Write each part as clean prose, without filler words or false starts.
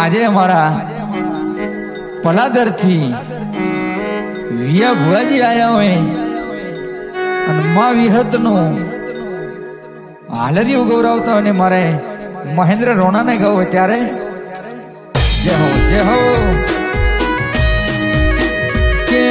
આજે અમારા પલાદર થી વિયા ભુવાજી આયા હોય અને મા વિહત નું હાલરિયું ગૌરવતા અને મારે મહેન્દ્ર રોણાને ગાવ ત્યારે જય હો જય હો કે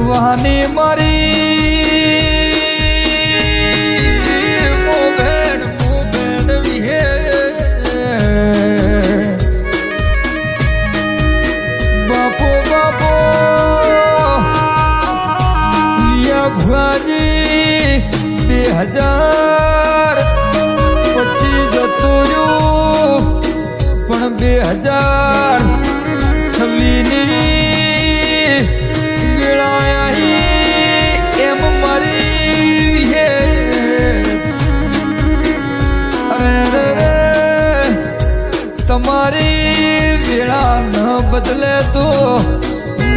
વહાની મારી મોભેડ વિહે બાપો બાપો વિયા ભુવાજી 2025 જતું રહ્યું પણ 2026 ની તમારી વેળા ન બદલે તો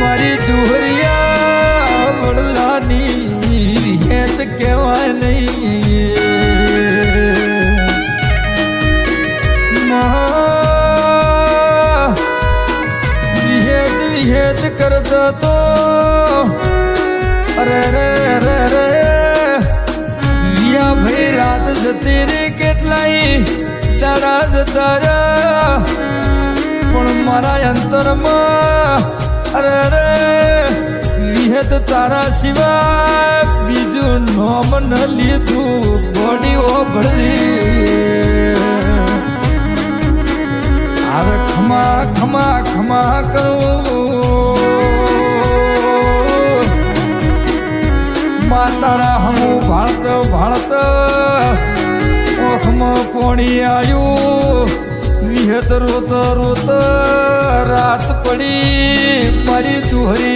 મારી દુહરિયા વડલાની હેત કહેવાય નહીં વિહેત કરતા તો અરે રે રે રે વિયા ભાઈ રાત જતી રે કેટલાય તારા જતા રહ્યા પણ મારા અંતરમાં અરે રે વિહત તારા સિવાય બીજું નોમ ન લીધું બોડી ઓભળી હવે ખમા ખમા ખમા કરું મા તારા હમું ભાળત ભાળત ઓખમાં પોણી આવ્યું વિહત રોત રોત રાત પડી મારી દુહરી